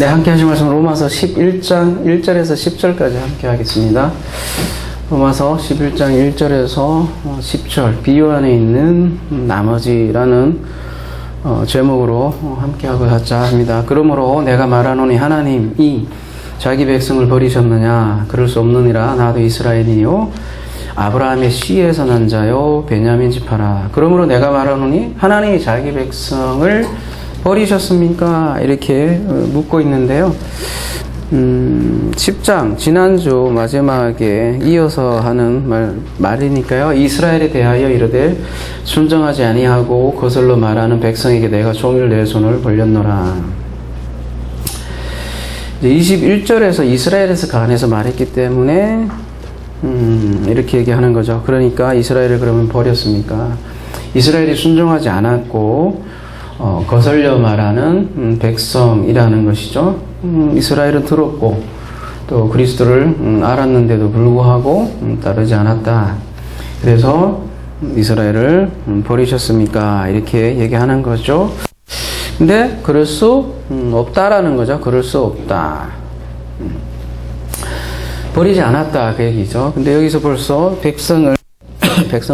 네, 함께 하실 말씀 로마서 11장 1절에서 10절까지 함께 하겠습니다. 로마서 11장 1절에서 10절 비유 안에 있는 나머지라는 제목으로 함께 하고자 합니다. 그러므로 내가 말하노니 하나님이 자기 백성을 버리셨느냐? 그럴 수 없느니라. 나도 이스라엘이요 아브라함의 씨에서 난 자요 베냐민 지파라. 그러므로 내가 말하노니 하나님이 자기 백성을 버리셨습니까? 이렇게 묻고 있는데요. 10장 지난주 마지막에 이어서 하는 말이니까요. 이스라엘에 대하여 이르되 순정하지 아니하고 거슬러 말하는 백성에게 내가 종일 내 손을 벌렸노라. 21절에서 이스라엘에서 간해서 말했기 때문에 이렇게 얘기하는 거죠. 그러니까 이스라엘을 그러면 버렸습니까? 이스라엘이 순종하지 않았고 거슬려 말하는 백성이라는 것이죠. 이스라엘은 들었고 또 그리스도를 알았는데도 불구하고 따르지 않았다. 그래서 이스라엘을 버리셨습니까? 이렇게 얘기하는 거죠. 근데 그럴 수 없다라는 거죠. 그럴 수 없다. 버리지 않았다 그 얘기죠. 근데 여기서 벌써 백성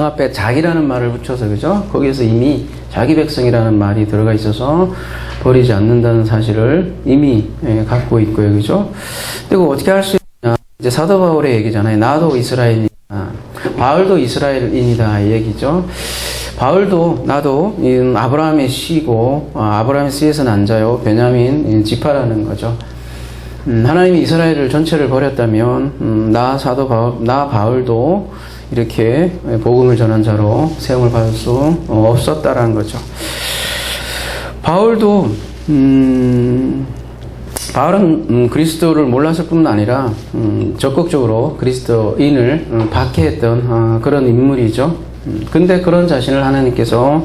앞에 자기라는 말을 붙여서 그죠? 거기에서 이미 자기 백성이라는 말이 들어가 있어서 버리지 않는다는 사실을 이미 갖고 있고요. 그죠? 그리고 어떻게 할 수 있냐? 이제 사도 바울의 얘기잖아요. 나도 이스라엘이다. 바울도 이스라엘인이다. 이 얘기죠. 바울도 나도 아브라함의 씨고 아브라함의 씨에서 난 자요 베냐민 지파라는 거죠. 하나님이 이스라엘을 전체를 버렸다면 나 바울도 이렇게 복음을 전한 자로 세움을 받을 수 없었다라는 거죠. 바울은 그리스도를 몰랐을 뿐만 아니라 적극적으로 그리스도인을 박해했던 그런 인물이죠. 근데 그런 자신을 하나님께서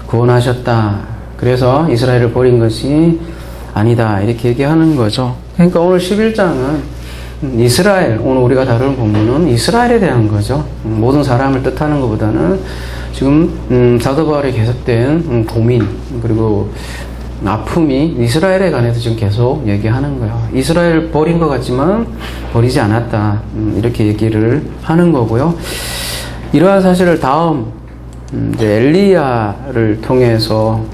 구원하셨다. 그래서 이스라엘을 버린 것이 아니다. 이렇게 얘기하는 거죠. 그러니까 오늘 11장은 이스라엘, 오늘 우리가 다룰 본문은 이스라엘에 대한 거죠. 모든 사람을 뜻하는 것보다는 지금 사도 바울의 계속된 고민 그리고 아픔이 이스라엘에 관해서 지금 계속 얘기하는 거예요. 이스라엘 버린 것 같지만 버리지 않았다. 이렇게 얘기를 하는 거고요. 이러한 사실을 다음 이제 엘리야를 통해서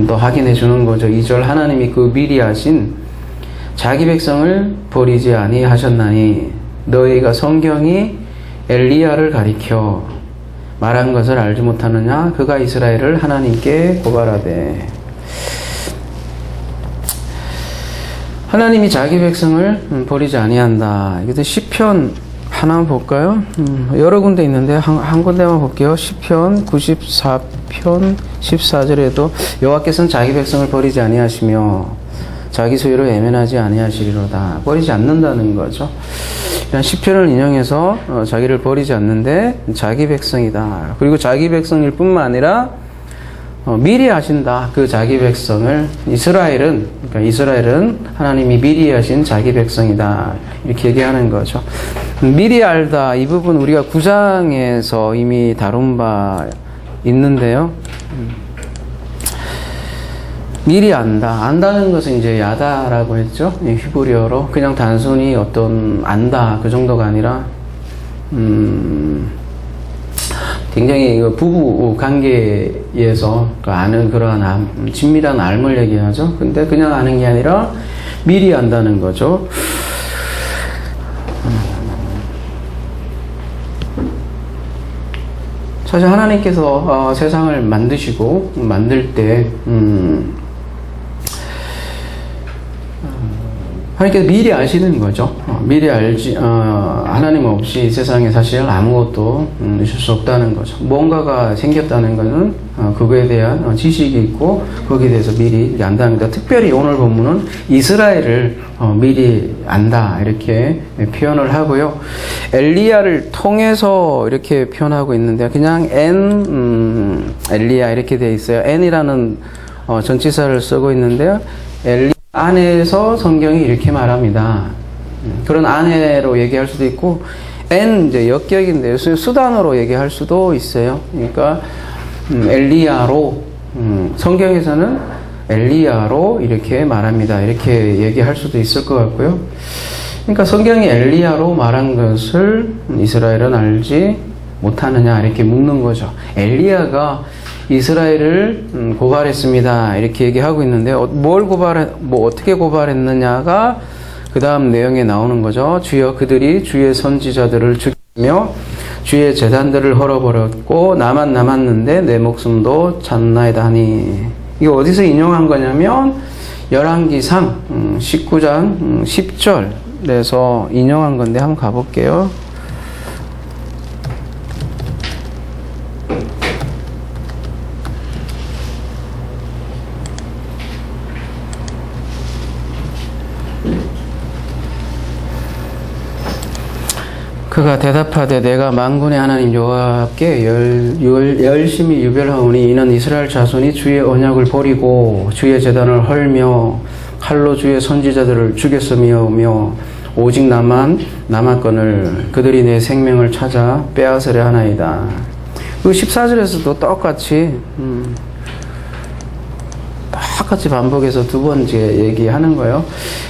더 확인해 주는 거죠. 2절 하나님이 그 미리 하신 자기 백성을 버리지 아니하셨나니 너희가 성경이 엘리야를 가리켜 말한 것을 알지 못하느냐? 그가 이스라엘을 하나님께 고발하되. 하나님이 자기 백성을 버리지 아니한다. 이게 시편 하나 볼까요? 여러 군데 있는데 한 군데만 볼게요. 시편 94편 14절에도 여호와께서는 자기 백성을 버리지 아니하시며 자기 소유로 애면하지 아니하시리로다. 버리지 않는다는 거죠. 이런 시편을 인용해서 자기를 버리지 않는데 자기 백성이다. 그리고 자기 백성일 뿐만 아니라 미리 하신다. 그 자기 백성을 이스라엘은 하나님이 미리 하신 자기 백성이다. 이렇게 얘기하는 거죠. 미리 알다. 이 부분 우리가 9장에서 이미 다룬 바 있는데요. 미리 안다. 안다는 것은 이제 야다라고 했죠. 히브리어로. 그냥 단순히 어떤 안다. 그 정도가 아니라, 굉장히 부부 관계에서 아는 그러한 친밀한 알물 얘기하죠. 근데 그냥 아는 게 아니라 미리 안다는 거죠. 사실 하나님께서 세상을 만드시고 만들 때 하나님께서 미리 아시는 거죠. 미리 알지 하나님 없이 세상에 사실 아무것도 있을 수 없다는 거죠. 뭔가가 생겼다는 것은 그거에 대한 지식이 있고 거기에 대해서 미리 안다는 거다. 특별히 오늘 본문은 이스라엘을 미리 안다 이렇게 표현을 하고요. 엘리야를 통해서 이렇게 표현하고 있는데 그냥 엘리야 이렇게 되어 있어요. N이라는 전치사를 쓰고 있는데요. 엘리야 안에서 성경이 이렇게 말합니다. 그런 안에로 얘기할 수도 있고, 이제 역격인데요. 수단으로 얘기할 수도 있어요. 그러니까, 엘리야로, 성경에서는 엘리야로 이렇게 말합니다. 이렇게 얘기할 수도 있을 것 같고요. 그러니까 성경이 엘리야로 말한 것을 이스라엘은 알지 못하느냐 이렇게 묻는 거죠. 엘리야가 이스라엘을 고발했습니다. 이렇게 얘기하고 있는데 어떻게 고발했느냐가 그 다음 내용에 나오는 거죠. 주여 그들이 주의 선지자들을 죽이며 주의 제단들을 헐어버렸고 나만 남았는데 내 목숨도 잤나이다 하니. 이거 어디서 인용한 거냐면 열왕기상 19장 10절에서 인용한 건데 한번 가볼게요. 그가 대답하되 내가 만군의 하나님 여호와께 열심히 유별하오니 이는 이스라엘 자손이 주의 언약을 버리고 주의 제단을 헐며 칼로 주의 선지자들을 죽였으며 오직 나만 남았거늘 그들이 내 생명을 찾아 빼앗으려 하나이다. 그 14절에서도 똑같이 반복해서 두 번째 얘기하는 거예요.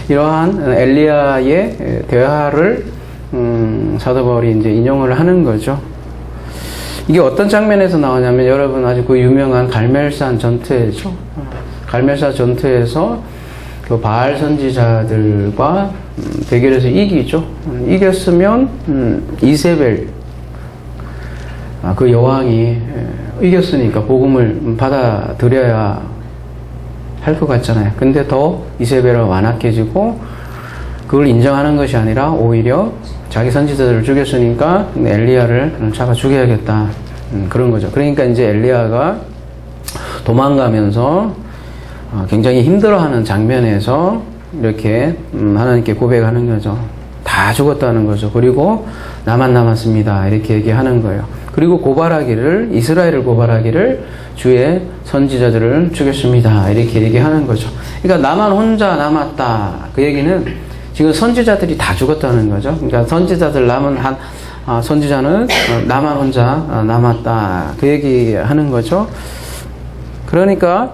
이러한 엘리야의 대화를 사도 바울이 이제 인용을 하는 거죠. 이게 어떤 장면에서 나오냐면 여러분 아주 그 유명한 갈멜산 전투죠. 갈멜산 전투에서 그 바알 선지자들과 대결해서 이기죠. 이겼으면 이세벨 그 여왕이 이겼으니까 복음을 받아들여야 할 것 같잖아요. 근데 더 이세벨은 완악해지고 그걸 인정하는 것이 아니라 오히려 자기 선지자들을 죽였으니까 엘리야를 잡아 죽여야겠다. 그런 거죠. 그러니까 이제 엘리야가 도망가면서 굉장히 힘들어하는 장면에서 이렇게 하나님께 고백하는 거죠. 다 죽었다는 거죠. 그리고 나만 남았습니다. 이렇게 얘기하는 거예요. 그리고 이스라엘을 고발하기를 주의 선지자들을 죽였습니다. 이렇게 얘기하는 거죠. 그러니까 나만 혼자 남았다. 그 얘기는 지금 선지자들이 다 죽었다는 거죠. 그러니까 선지자는 나만 혼자 남았다. 그 얘기 하는 거죠. 그러니까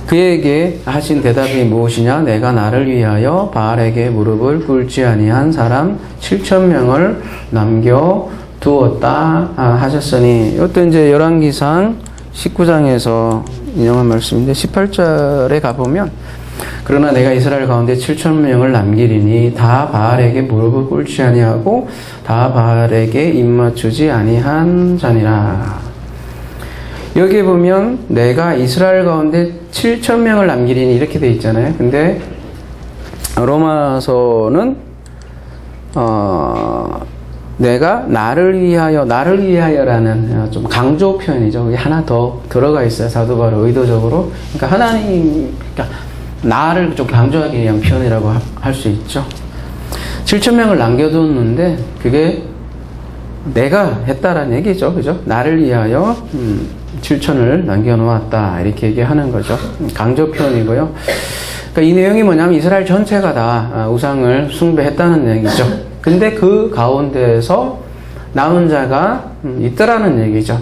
그에게 하신 대답이 무엇이냐? 내가 나를 위하여 바알에게 무릎을 꿇지 아니한 사람 7,000명을 남겨두었다 하셨으니, 이것도 이제 열왕기상 19장에서 인용한 말씀인데 18절에 가보면 그러나 내가 이스라엘 가운데 7,000명을 남기리니 다 바알에게 무릎을 꿇지 아니하고 다 바알에게 입맞추지 아니한 자니라. 여기에 보면 내가 이스라엘 가운데 7,000명을 남기리니 이렇게 돼 있잖아요. 근데 로마서는 내가 나를 위하여라는 좀 강조 표현이죠. 그게 하나 더 들어가 있어요. 사도 바울 의도적으로. 그러니까 나를 좀 강조하기 위한 표현이라고 할 수 있죠. 7,000명을 남겨뒀는데 그게 내가 했다라는 얘기죠. 그죠? 나를 위하여 7,000을 남겨놓았다. 이렇게 얘기하는 거죠. 강조 표현이고요. 그러니까 이 내용이 뭐냐면 이스라엘 전체가 다 우상을 숭배했다는 얘기죠. 근데 그 가운데에서 남은 자가 있더라는 얘기죠.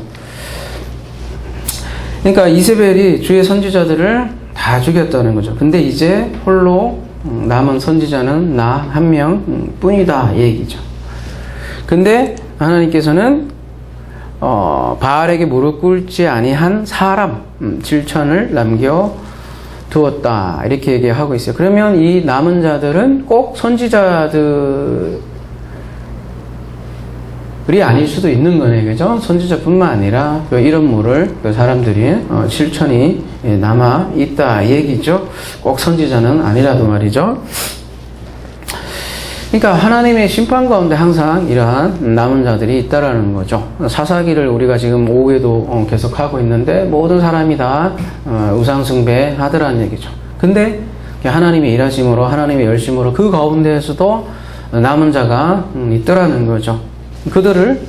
그러니까 이세벨이 주의 선지자들을 다 죽였다는 거죠. 근데 이제 홀로 남은 선지자는 나 한 명 뿐이다 이 얘기죠. 근데 하나님께서는 바알에게 무릎 꿇지 아니한 사람 7,000을 남겨두었다 이렇게 얘기하고 있어요. 그러면 이 남은 자들은 꼭 선지자들이 아닐 수도 있는 거네요. 그죠? 선지자뿐만 아니라 이런 모를 사람들이 7,000이 남아 있다 이 얘기죠. 꼭 선지자는 아니라도 말이죠. 그러니까 하나님의 심판 가운데 항상 이러한 남은 자들이 있다라는 거죠. 사사기를 우리가 지금 오후에도 계속 하고 있는데 모든 사람이 다 우상숭배 하더라는 얘기죠. 근데 하나님의 일하심으로 하나님의 열심으로 그 가운데에서도 남은 자가 있더라는 거죠. 그들을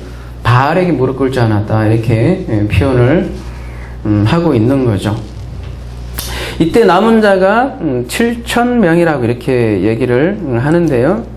바알에게 무릎 꿇지 않았다 이렇게 표현을 하고 있는 거죠. 이때 남은 자가 7,000명이라고 이렇게 얘기를 하는데요.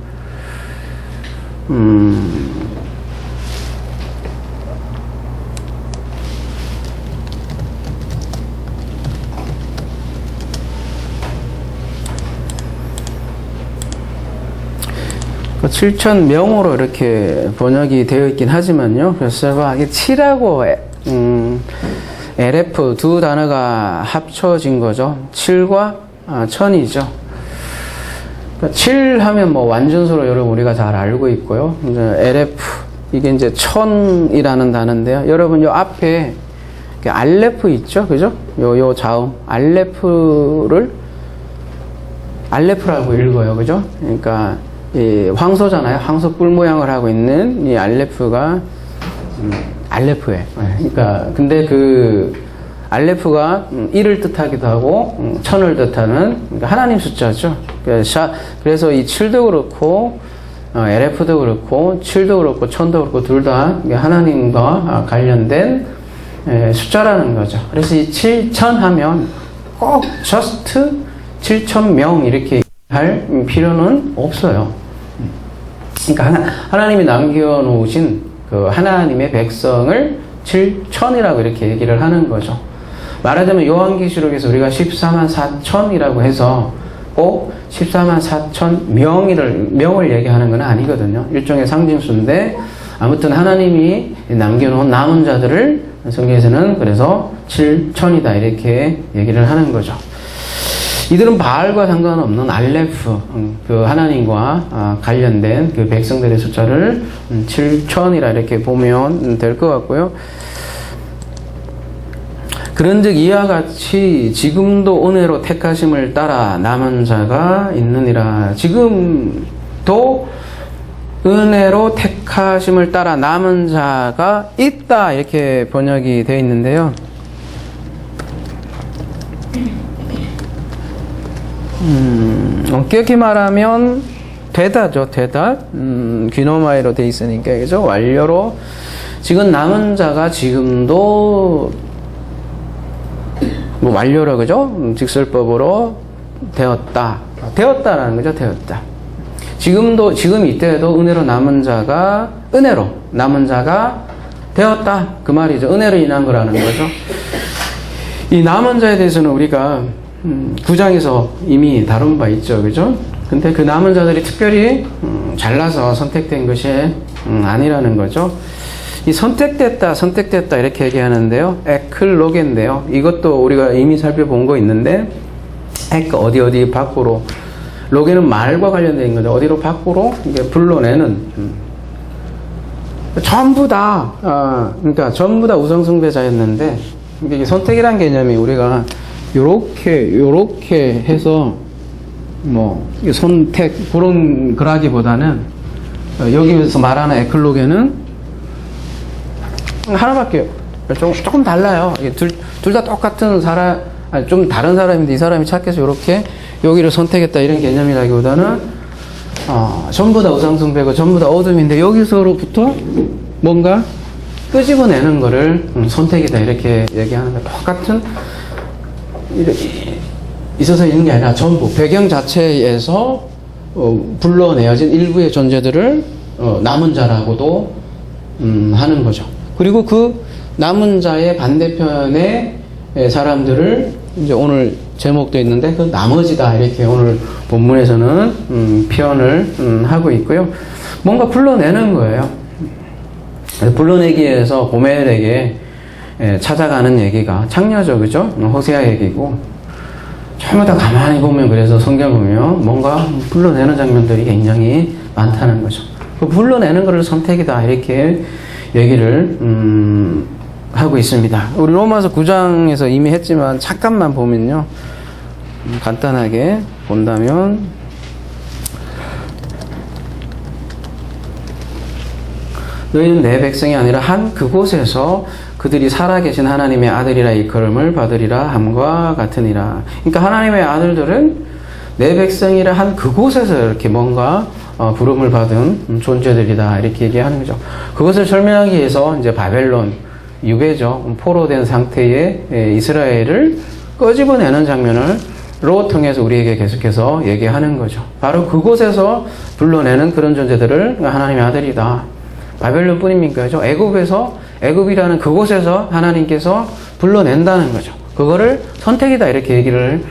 7,000명으로 이렇게 번역이 되어 있긴 하지만요. 그래서 제가 이게 7하고 LF 두 단어가 합쳐진 거죠. 7과 1000이죠. 7 하면 뭐 완전수로 여러분 우리가 잘 알고 있고요. 이제 LF 이게 이제 1000이라는 단어인데요. 여러분 요 앞에 알레프 있죠, 그죠? 요 자음 알레프라고 읽어요, 그죠? 그러니까 이 황소잖아요. 황소 뿔 모양을 하고 있는 이 알레프가 알레프예요. 그러니까 근데 그 알레프가 1을 뜻하기도 하고 1000을 뜻하는 그러니까 하나님 숫자죠. 그래서 이 7도 그렇고 LF도 그렇고 7도 그렇고 1000도 그렇고 둘 다 하나님과 관련된 숫자라는 거죠. 그래서 이 7000 하면 꼭 just 7000명 이렇게 할 필요는 없어요. 그러니까 하나님이 남겨놓으신 그 하나님의 백성을 7000이라고 이렇게 얘기를 하는 거죠. 말하자면 요한계시록에서 우리가 14만 4천이라고 해서 꼭 14만 4천 명을 얘기하는 건 아니거든요. 일종의 상징수인데 아무튼 하나님이 남겨놓은 남은 자들을 성경에서는 그래서 7000이다 이렇게 얘기를 하는 거죠. 이들은 바알과 상관없는 알레프, 그 하나님과 관련된 그 백성들의 숫자를 7000이라 이렇게 보면 될 것 같고요. 그런즉 이와 같이 지금도 은혜로 택하심을 따라 남은 자가 있느니라. 지금도 은혜로 택하심을 따라 남은 자가 있다 이렇게 번역이 되어 있는데요. 엄격히 말하면 되다죠. 되다. 귀노마이로 되어 있으니까 그죠? 완료로 지금 남은 자가 지금도 뭐 완료로 그죠? 직설법으로 되었다라는 거죠. 되었다. 지금 이때에도 은혜로 남은 자가 되었다 그 말이죠. 은혜로 인한 거라는 거죠. 이 남은 자에 대해서는 우리가 9장에서 이미 다룬 바 있죠, 그죠? 근데 그 남은 자들이 특별히 잘나서 선택된 것이 아니라는 거죠. 이 선택됐다 이렇게 얘기하는데요. 에클로게인데요. 이것도 우리가 이미 살펴본 거 있는데 어디 밖으로 로게는 말과 관련된 거죠. 어디로 밖으로 이게 불러내는 전부 다 그러니까 전부 다 우상숭배자였는데 이게 선택이란 개념이 우리가 요렇게 해서 뭐 선택 그런 거라기보다는 여기서 말하는 에클로게는 하나밖에 조금 달라요. 둘 다 똑같은 사람, 좀 다른 사람인데 이 사람이 착해서 이렇게 여기를 선택했다 이런 개념이라기보다는 전부 다 우상숭배고 전부 다 어둠인데 여기서로부터 뭔가 끄집어내는 거를 선택이다 이렇게 얘기하는 거예요. 똑같은 이렇게 있어서 있는 게 아니라 전부 배경 자체에서 불러내어진 일부의 존재들을 남은 자라고도 하는 거죠. 그리고 그 남은 자의 반대편의 사람들을 이제 오늘 제목도 있는데 그 나머지다 이렇게 오늘 본문에서는 표현을 하고 있고요. 뭔가 불러내는 거예요. 불러내기 위해서 고멜에게 찾아가는 얘기가 창녀죠, 그죠? 호세아 얘기고 전부 다 가만히 보면 그래서 성경 보면 뭔가 불러내는 장면들이 굉장히 많다는 거죠. 그 불러내는 것을 선택이다 이렇게 얘기를 하고 있습니다. 우리 로마서 9장에서 이미 했지만 잠깐만 보면요. 간단하게 본다면 너희는 내 백성이 아니라 한 그곳에서 그들이 살아계신 하나님의 아들이라 일컬음을 받으리라 함과 같으니라. 그러니까 하나님의 아들들은 내 백성이라 한 그곳에서 이렇게 뭔가 부름을 받은 존재들이다 이렇게 얘기하는 거죠. 그것을 설명하기 위해서 이제 바벨론 유배죠. 포로된 상태의 이스라엘을 끄집어내는 장면을로 통해서 우리에게 계속해서 얘기하는 거죠. 바로 그곳에서 불러내는 그런 존재들을 하나님의 아들이다. 바벨론 뿐입니까? 애굽이라는 그곳에서 하나님께서 불러낸다는 거죠. 그거를 선택이다 이렇게 얘기를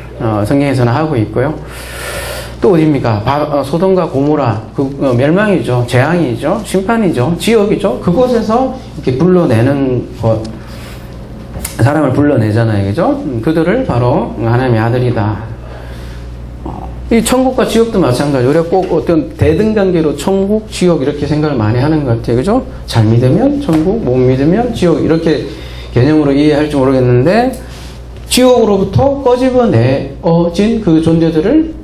성경에서는 하고 있고요. 또 어디입니까? 소돔과 고모라, 멸망이죠. 재앙이죠. 심판이죠. 지옥이죠. 그곳에서 이렇게 불러내는 것, 사람을 불러내잖아요. 그죠? 그들을 바로 하나님의 아들이다. 이 천국과 지옥도 마찬가지. 우리가 꼭 어떤 대등관계로 천국, 지옥 이렇게 생각을 많이 하는 것 같아요. 그죠? 잘 믿으면 천국, 못 믿으면 지옥 이렇게 개념으로 이해할지 모르겠는데 지옥으로부터 꺼집어내어진 그 존재들을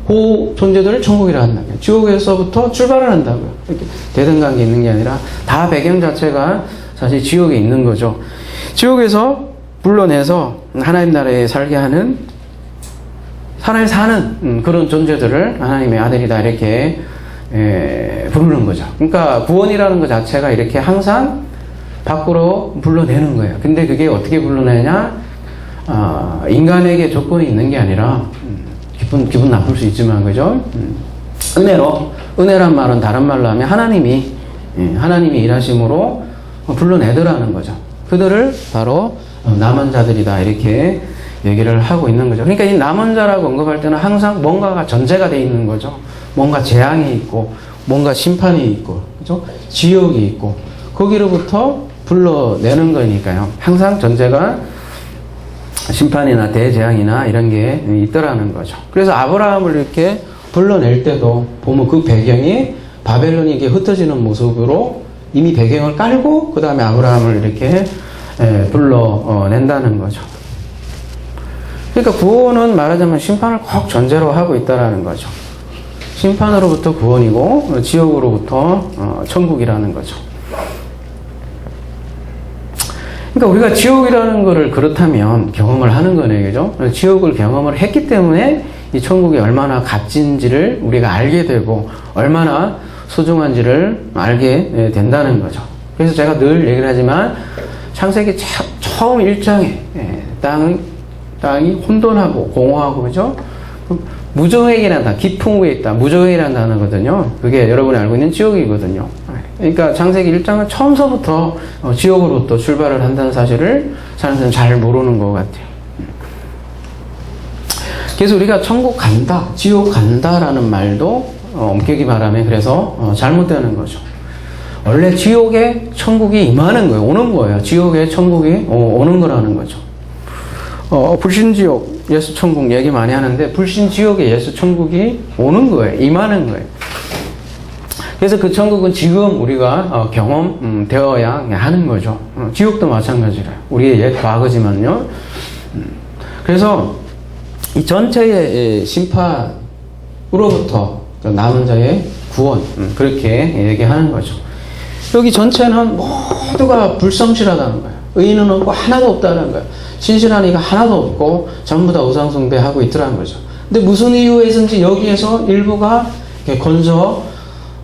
그 존재들을 천국이라 한다고요. 지옥에서부터 출발을 한다고요. 이렇게 대등관계 있는 게 아니라 다 배경 자체가 사실 지옥에 있는 거죠. 지옥에서 불러내서 하나님 나라에 살게 하는 하나님 사는 그런 존재들을 하나님의 아들이다 이렇게 부르는 거죠. 그러니까 구원이라는 것 자체가 이렇게 항상 밖으로 불러내는 거예요. 근데 그게 어떻게 불러내냐? 인간에게 조건이 있는 게 아니라 기분 나쁠 수 있지만 그죠? 은혜로, 은혜란 말은 다른 말로 하면 하나님이 일하심으로 불러내더라는 거죠. 그들을 바로 남은 자들이다 이렇게 얘기를 하고 있는 거죠. 그러니까 이 남은 자라고 언급할 때는 항상 뭔가가 전제가 되어 있는 거죠. 뭔가 재앙이 있고 뭔가 심판이 있고 그죠? 지옥이 있고 거기로부터 불러내는 거니까요. 항상 전제가 심판이나 대재앙이나 이런 게 있더라는 거죠. 그래서 아브라함을 이렇게 불러낼 때도 보면 그 배경이 바벨론이 이게 흩어지는 모습으로 이미 배경을 깔고 그 다음에 아브라함을 이렇게 불러낸다는 거죠. 그러니까 구원은 말하자면 심판을 꼭 전제로 하고 있다는 거죠. 심판으로부터 구원이고 지옥으로부터 천국이라는 거죠. 그러니까 우리가 지옥이라는 거를 그렇다면 경험을 하는 거네요. 그죠? 지옥을 경험을 했기 때문에 이 천국이 얼마나 값진지를 우리가 알게 되고 얼마나 소중한지를 알게 된다는 거죠. 그래서 제가 늘 얘기를 하지만 창세기 처음 1장에 땅이 혼돈하고 공허하고 그죠? 무저행이라는 단어, 깊은 곳에 있다. 무저행이라는 단어거든요. 그게 여러분이 알고 있는 지옥이거든요. 그러니까 창세기 1장은 처음서부터 지옥으로부터 출발을 한다는 사실을 사람들은 잘 모르는 것 같아요. 그래서 우리가 천국 간다, 지옥 간다라는 말도 엄격히 말하면 그래서 잘못되는 거죠. 원래 지옥에 천국이 임하는 거예요. 오는 거예요. 지옥에 천국이 오는 거라는 거죠. 불신지옥, 예수 천국 얘기 많이 하는데 불신지옥에 예수 천국이 오는 거예요. 임하는 거예요. 그래서 그 천국은 지금 우리가 경험되어야 하는 거죠. 지옥도 마찬가지래요. 우리의 옛 과거지만요. 그래서 이 전체의 심판으로부터 남은 자의 구원 그렇게 얘기하는 거죠. 여기 전체는 모두가 불성실하다는 거예요. 의인은 없고 하나도 없다는 거예요. 신실한 이가 하나도 없고 전부 다 우상숭배하고 있더라는 거죠. 근데 무슨 이유에서인지 여기에서 일부가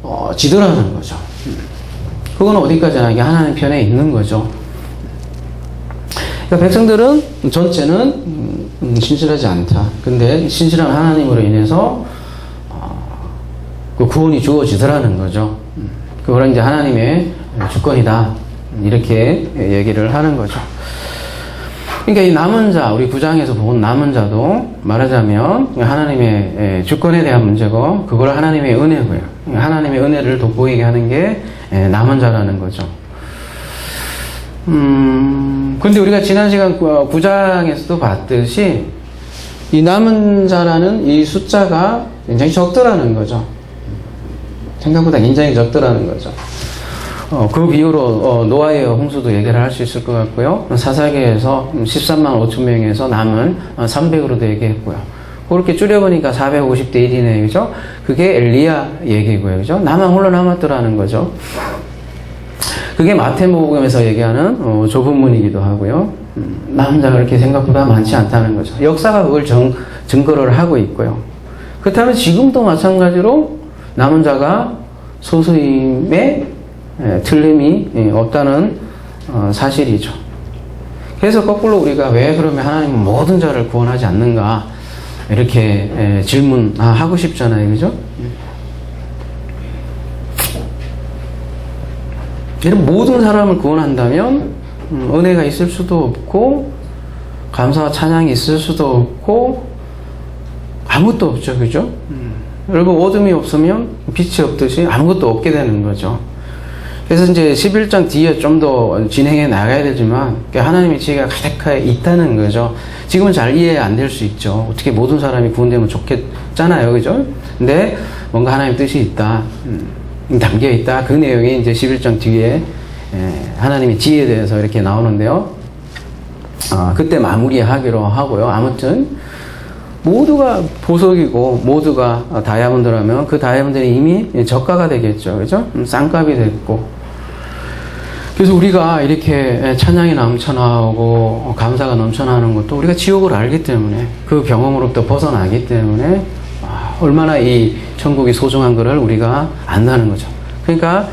건져지더라는 거죠. 그건 어디까지나 이게 하나님 편에 있는 거죠. 그러니까 백성들은 전체는 신실하지 않다. 근데 신실한 하나님으로 인해서 그 구원이 주어지더라는 거죠. 그거는 이제 하나님의 주권이다. 이렇게 얘기를 하는 거죠. 그러니까 이 남은 자, 우리 9장에서 본 남은 자도 말하자면 하나님의 주권에 대한 문제고 그걸 하나님의 은혜고요. 하나님의 은혜를 돋보이게 하는 게 남은 자라는 거죠. 근데 우리가 지난 시간 9장에서도 봤듯이 이 남은 자라는 이 숫자가 굉장히 적더라는 거죠. 생각보다 굉장히 적더라는 거죠. 그 이후로 노아의 홍수도 얘기를 할 수 있을 것 같고요. 사사기에서 13만 5천 명에서 남은 300으로도 얘기했고요. 그렇게 줄여보니까 450대 1이네요. 그죠? 그게 엘리야 얘기고요. 그죠? 나만 홀로 남았더라는 거죠. 그게 마태복음에서 얘기하는 좁은 문이기도 하고요. 남은 자가 그렇게 생각보다 많지 않다는 거죠. 역사가 그걸 증거를 하고 있고요. 그렇다면 지금도 마찬가지로 남은 자가 소수임에 틀림이 없다는 사실이죠. 그래서 거꾸로 우리가 왜 그러면 하나님은 모든 자를 구원하지 않는가 이렇게 질문하고 싶잖아요. 그죠? 모든 사람을 구원한다면 은혜가 있을 수도 없고 감사와 찬양이 있을 수도 없고 아무것도 없죠. 그죠? 여러분, 어둠이 없으면 빛이 없듯이 아무것도 없게 되는 거죠. 그래서 이제 11장 뒤에 좀 더 진행해 나가야 되지만, 하나님의 지혜가 가득하게 있다는 거죠. 지금은 잘 이해 안 될 수 있죠. 어떻게 모든 사람이 구원되면 좋겠잖아요. 그죠? 근데 뭔가 하나님의 뜻이 있다. 담겨 있다. 그 내용이 이제 11장 뒤에 하나님의 지혜에 대해서 이렇게 나오는데요. 그때 마무리하기로 하고요. 아무튼 모두가 보석이고 모두가 다이아몬드라면 그 다이아몬드는 이미 저가가 되겠죠. 그죠? 싼값이 됐고. 그래서 우리가 이렇게 찬양이 넘쳐나오고 감사가 넘쳐나는 것도 우리가 지옥을 알기 때문에, 그 경험으로부터 벗어나기 때문에 얼마나 이 천국이 소중한 것을 우리가 안다는 거죠. 그러니까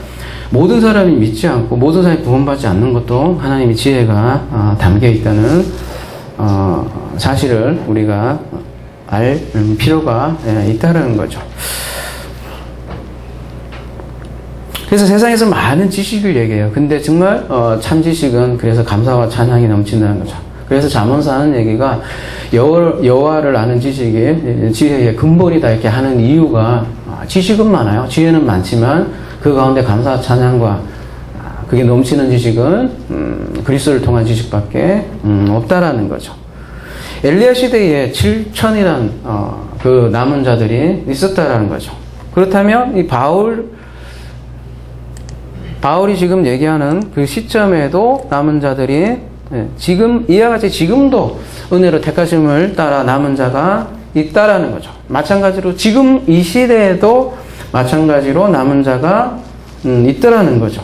모든 사람이 믿지 않고 모든 사람이 구원받지 않는 것도 하나님의 지혜가 담겨 있다는 사실을 우리가 알 필요가 있다는 거죠. 그래서 세상에서 많은 지식을 얘기해요. 근데 정말 참 지식은 그래서 감사와 찬양이 넘친다는 거죠. 그래서 잠언서 하는 얘기가 여호와를 아는 지식이 지혜의 근본이다 이렇게 하는 이유가, 지식은 많아요. 지혜는 많지만 그 가운데 감사와 찬양과 그게 넘치는 지식은 그리스도를 통한 지식밖에 없다라는 거죠. 엘리야 시대에 7천이란 그 남은 자들이 있었다라는 거죠. 그렇다면 이 바울이 지금 얘기하는 그 시점에도 남은 자들이 지금 이와 같이 지금도 은혜로 택하심을 따라 남은 자가 있다라는 거죠. 마찬가지로 지금 이 시대에도 마찬가지로 남은 자가 있더라는 거죠.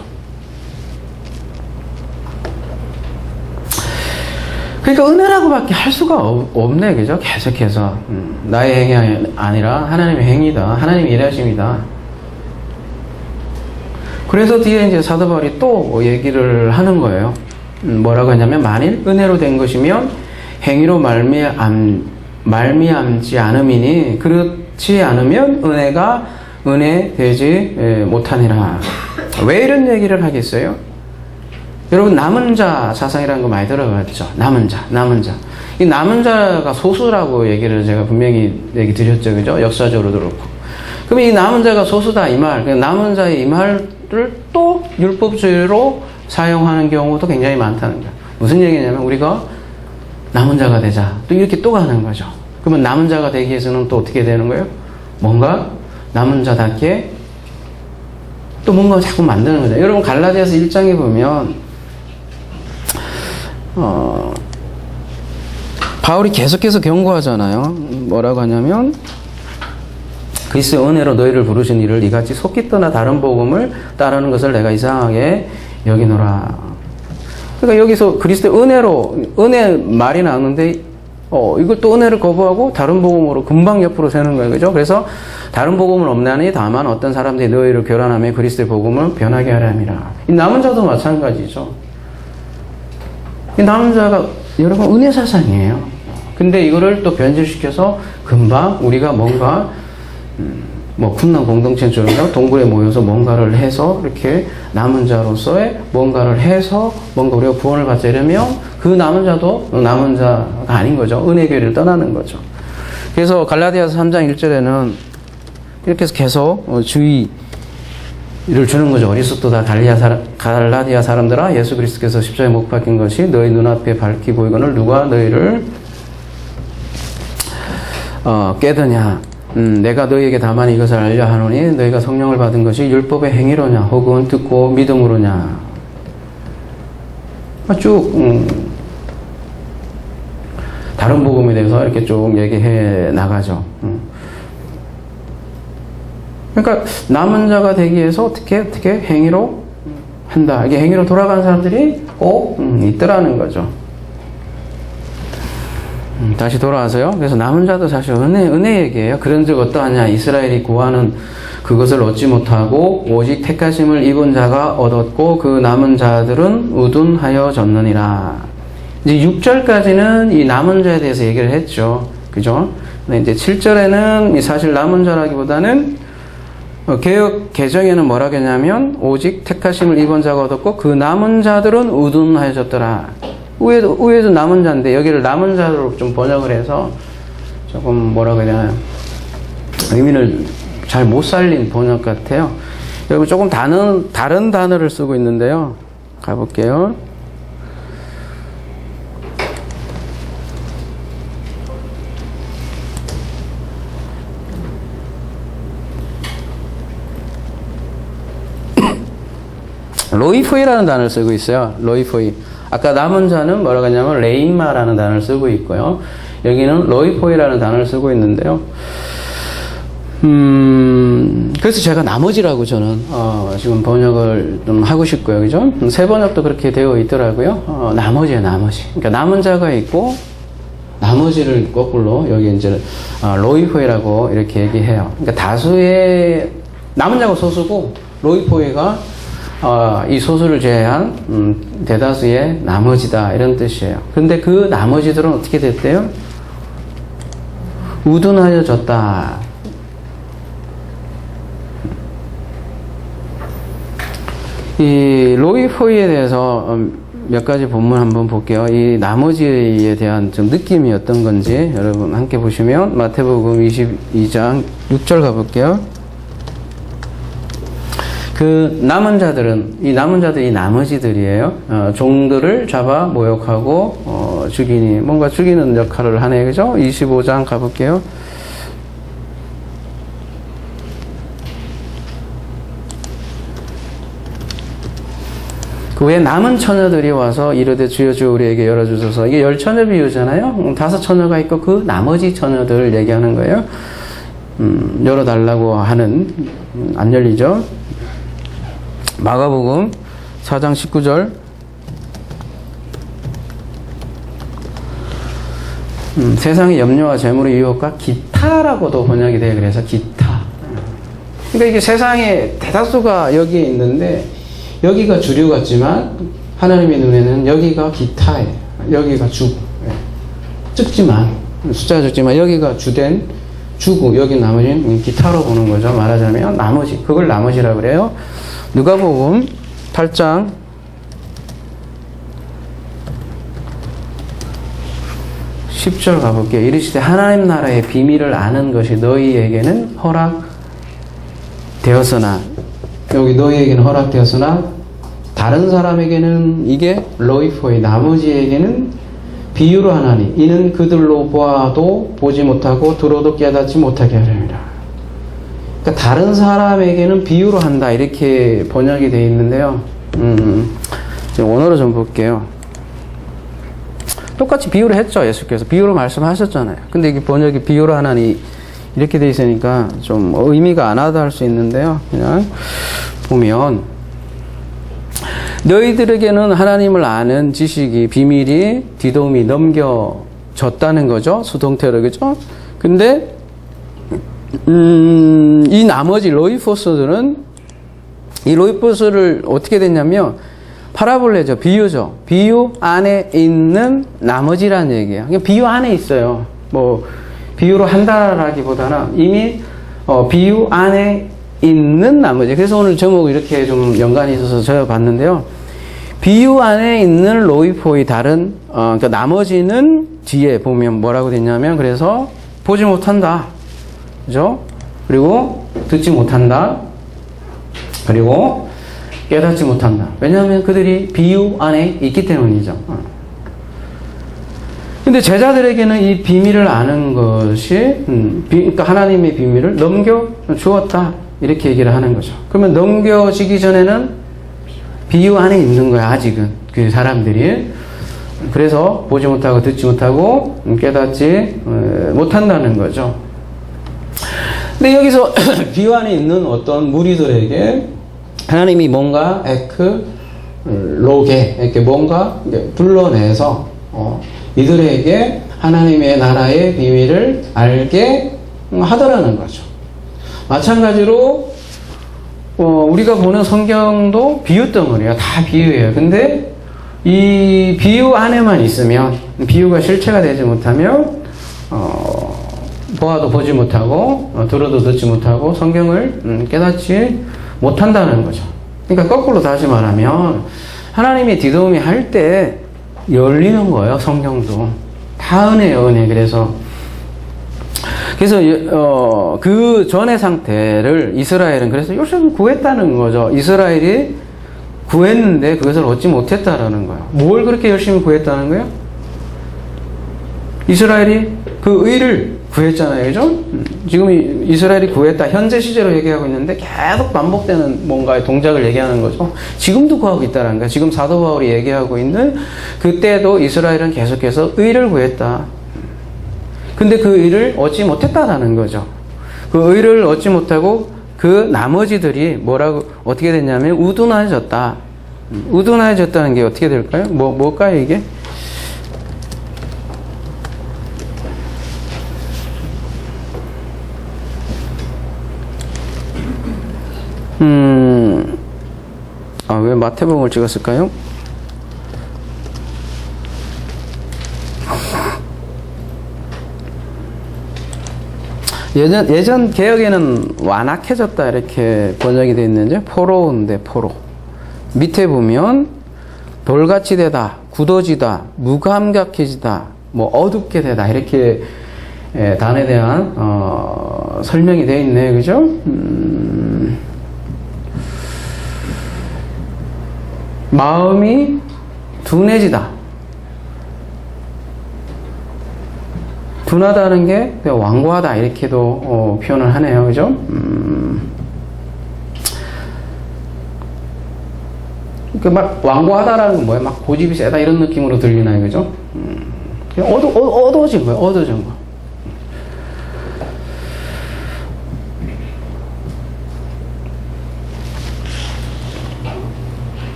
그러니까 은혜라고밖에 할 수가 없네, 그죠? 계속해서 나의 행위 아니라 하나님의 행위다, 하나님의 일하심이다. 그래서 뒤에 이제 사도 바울이 또 얘기를 하는 거예요. 뭐라고 하냐면, 만일 은혜로 된 것이면 행위로 말미암지 않음이니 그렇지 않으면 은혜가 은혜 되지 못하니라. 왜 이런 얘기를 하겠어요? 여러분, 남은 자 사상이라는 거 많이 들어봤죠? 남은 자. 이 남은 자가 소수라고 얘기를 제가 분명히 얘기 드렸죠. 그죠? 역사적으로도 그렇고. 그럼 이 남은 자가 소수다, 이 말. 남은 자의 이 말을 또 율법주의로 사용하는 경우도 굉장히 많다는 거예요. 무슨 얘기냐면, 우리가 남은 자가 되자. 또 이렇게 또 가는 거죠. 그러면 남은 자가 되기 위해서는 또 어떻게 되는 거예요? 뭔가 남은 자답게 또 뭔가 자꾸 만드는 거죠. 여러분, 갈라디아서 1장에 보면, 바울이 계속해서 경고하잖아요. 뭐라고 하냐면, 그리스도의 은혜로 너희를 부르신 이를 이같이 속히 떠나 다른 복음을 따르는 것을 내가 이상하게 여기노라. 그러니까 여기서 그리스도의 은혜 말이 나오는데, 이걸 또 은혜를 거부하고 다른 복음으로 금방 옆으로 세는 거예요. 그죠? 그래서 다른 복음은 없나니 다만 어떤 사람들이 너희를 교란하며 그리스도의 복음을 변하게 하려니라. 이 남은 자도 마찬가지죠. 이 남은 자가 여러분 은혜 사상이에요. 근데 이거를 또 변질시켜서 금방 우리가 뭔가 쿰난 공동체처럼 동굴에 모여서 뭔가를 해서 이렇게 남은 자로서의 뭔가를 해서 뭔가 우리가 구원을 받자 이러면 그 남은 자도 남은 자가 아닌 거죠. 은혜교회를 떠나는 거죠. 그래서 갈라디아서 3장 1절에는 이렇게 해서 계속 주의를 주는 거죠. 어리석도다 갈라디아 사람들아, 예수 그리스도께서 십자가에 못 박힌 것이 너희 눈앞에 밝히 보이거늘 누가 너희를 깨드냐. 내가 너희에게 다만 이것을 알려 하노니 너희가 성령을 받은 것이 율법의 행위로냐 혹은 듣고 믿음으로냐. 쭉 다른 복음에 대해서 이렇게 쭉 얘기해 나가죠. 그러니까 남은 자가 되기 위해서 어떻게 행위로 한다. 이게 행위로 돌아가는 사람들이 꼭 있더라는 거죠. 다시 돌아와서요. 그래서 남은 자도 사실 은혜 얘기예요. 그런즉 어떠하냐. 이스라엘이 구하는 그것을 얻지 못하고 오직 택하심을 입은 자가 얻었고 그 남은 자들은 우둔하여졌느니라. 이제 6절까지는 이 남은 자에 대해서 얘기를 했죠. 그죠? 근데 이제 7절에는 사실 남은 자라기보다는 개역 개정에는 뭐라 했냐면 오직 택하심을 입은 자가 얻었고 그 남은 자들은 우둔하여졌더라. 위에도 남은 자인데 여기를 남은 자로 좀 번역을 해서 조금 뭐라고 해야 되나요? 의미를 잘 못 살린 번역 같아요. 여러분 조금 다른 단어를 쓰고 있는데요. 가볼게요. 로이포이라는 단어를 쓰고 있어요. 로이포이. 아까 남은 자는 뭐라고 하냐면 레인마라는 단어를 쓰고 있고요. 여기는 로이포이라는 단어를 쓰고 있는데요. 그래서 제가 나머지라고 저는 지금 번역을 좀 하고 싶고요. 그죠? 새 번역도 그렇게 되어 있더라고요. 나머지예요, 나머지. 그러니까 남은 자가 있고 나머지를 거꾸로 여기 이제 로이포이라고 이렇게 얘기해요. 그러니까 다수의 남은 자가 소수고 로이포이가 이 소수를 제외한 대다수의 나머지다 이런 뜻이에요. 근데 그 나머지들은 어떻게 됐대요? 우둔하여졌다. 이 로이포이에 대해서 몇 가지 본문 한번 볼게요. 이 나머지에 대한 좀 느낌이 어떤 건지 여러분 함께 보시면 마태복음 22장 6절 가볼게요. 그 남은 자들은 이 나머지들이에요. 종들을 잡아 모욕하고 죽이니 뭔가 죽이는 역할을 하네, 그죠? 25장 가볼게요. 그 후에 남은 처녀들이 와서 이르되 주여 주여 우리에게 열어주소서. 이게 10처녀 비유잖아요. 5처녀가 있고 그 나머지 처녀들을 얘기하는 거예요. 열어달라고 하는 안 열리죠. 마가복음 4장 19절. 세상의 염려와 재물의 유혹과 기타라고도 번역이 돼요. 그래서 기타. 그러니까 이게 세상에 대다수가 여기에 있는데 여기가 주류 같지만 하나님의 눈에는 여기가 기타예요. 여기가 적지만 숫자가 적지만 여기가 주고 여기 나머지는 기타로 보는 거죠. 말하자면 나머지, 그걸 나머지라고 그래요. 누가복음 8장 10절 가볼게요. 이르시되 하나님 나라의 비밀을 아는 것이 너희에게는 허락되었으나, 여기 너희에게는 허락되었으나 다른 사람에게는 이게 로이포이, 나머지에게는 비유로 하나니 이는 그들로 보아도 보지 못하고 들어도 깨닫지 못하게 하려니라. 그러니까 다른 사람에게는 비유로 한다 이렇게 번역이 되어 있는데요. 지금 원어로 좀 볼게요. 똑같이 비유를 했죠. 예수께서 비유로 말씀하셨잖아요. 근데 이게 번역이 비유로 하나니 이렇게 되어 있으니까 좀 의미가 안 하다 할 수 있는데요. 그냥 보면 너희들에게는 하나님을 아는 지식이 비밀이 디돔이 넘겨졌다는 거죠. 수동태로, 그죠? 근데 이 나머지 로이포스들은 이 로이포스를 어떻게 됐냐면 파라볼레죠. 비유죠. 비유 안에 있는 나머지라는 얘기예요. 비유 안에 있어요. 뭐 비유로 한다라기보다는 이미 비유 안에 있는 나머지. 그래서 오늘 제목이 이렇게 좀 연관이 있어서 적어봤는데요. 비유 안에 있는 로이포이 다른 그러니까 나머지는 뒤에 보면 뭐라고 됐냐면 그래서 보지 못한다. 그죠? 그리고 듣지 못한다. 그리고 깨닫지 못한다. 왜냐하면 그들이 비유 안에 있기 때문이죠. 근데 제자들에게는 이 비밀을 아는 것이 그러니까 하나님의 비밀을 넘겨 주었다. 이렇게 얘기를 하는 거죠. 그러면 넘겨지기 전에는 비유 안에 있는 거야, 아직은. 그 사람들이. 그래서 보지 못하고 듣지 못하고 깨닫지 못한다는 거죠. 근데 여기서 비유 안에 있는 어떤 무리들에게 하나님이 뭔가 로게 이렇게 뭔가 불러내서 이들에게 하나님의 나라의 비밀을 알게 하더라는 거죠. 마찬가지로 우리가 보는 성경도 비유 덩어리야. 다 비유예요. 근데 이 비유 안에만 있으면 비유가 실체가 되지 못하면 보아도 보지 못하고 들어도 듣지 못하고 성경을 깨닫지 못한다는 거죠. 그러니까 거꾸로 다시 말하면 하나님의 디도움이 할 때 열리는 거예요. 성경도 다 은혜예요. 은혜. 그래서 그래서 그 전의 상태를 이스라엘은 그래서 열심히 구했다는 거죠. 이스라엘이 구했는데 그것을 얻지 못했다라는 거예요. 뭘 그렇게 열심히 구했다는 거예요? 이스라엘이 그 의를 구했잖아요. 그죠? 지금 이스라엘이 구했다. 현재 시제로 얘기하고 있는데 계속 반복되는 뭔가의 동작을 얘기하는 거죠. 지금도 구하고 있다는 거예요. 지금 사도 바울이 얘기하고 있는 그때도 이스라엘은 계속해서 의를 구했다. 근데 그 의를 얻지 못했다라는 거죠. 그 의를 얻지 못하고 그 나머지들이 어떻게 됐냐면 우둔해졌다. 우둔해졌다는 게 어떻게 될까요? 뭘까요, 이게? 왜 마태복음을 찍었을까요? 예전 개혁에는 완악해졌다 이렇게 번역이 되어 있는데 포로인데 포로. 밑에 보면 돌같이 되다, 굳어지다, 무감각해지다, 어둡게 되다 이렇게 단에 대한 설명이 되어 있네요. 그죠? 마음이 둔해지다. 둔하다는 게 완고하다 이렇게도 표현을 하네요. 그죠? 막 완고하다라는 건 뭐예요? 막 고집이 세다 이런 느낌으로 들리나요? 그죠? 그냥 어두워진 거예요. 어두워진 거.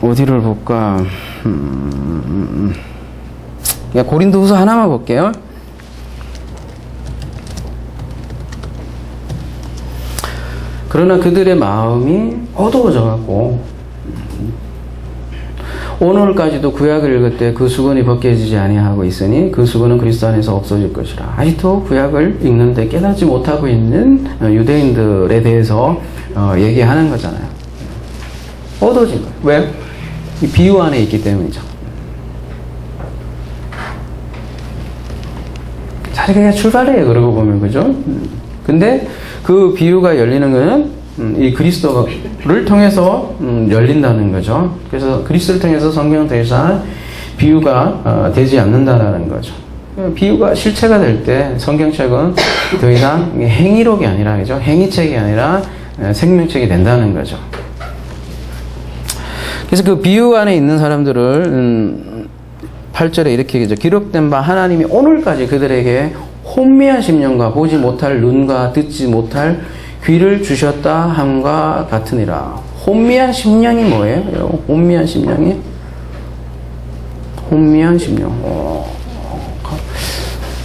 어디를 볼까? 고린도후서 하나만 볼게요. 그러나 그들의 마음이 어두워져갖고 오늘까지도 구약을 읽을 때 그 수건이 벗겨지지 아니하고 있으니 그 수건은 그리스도 안에서 없어질 것이라. 아직도 구약을 읽는데 깨닫지 못하고 있는 유대인들에 대해서 얘기하는 거잖아요. 어두워진 거예요. 왜요? 이 비유 안에 있기 때문이죠. 자, 그냥 출발해요. 그러고 보면, 그죠? 근데 그 비유가 열리는 거는 이 그리스도를 통해서 열린다는 거죠. 그래서 그리스도를 통해서 성경은 더 이상 비유가 되지 않는다는 거죠. 비유가 실체가 될 때 성경책은 더 이상 행위록이 아니라, 그죠? 행위책이 아니라 생명책이 된다는 거죠. 그래서 그 비유 안에 있는 사람들을 8절에 이렇게 얘기하죠. 기록된 바 하나님이 오늘까지 그들에게 혼미한 심령과 보지 못할 눈과 듣지 못할 귀를 주셨다 함과 같으니라. 혼미한 심령이 뭐예요? 혼미한 심령이? 혼미한 심령.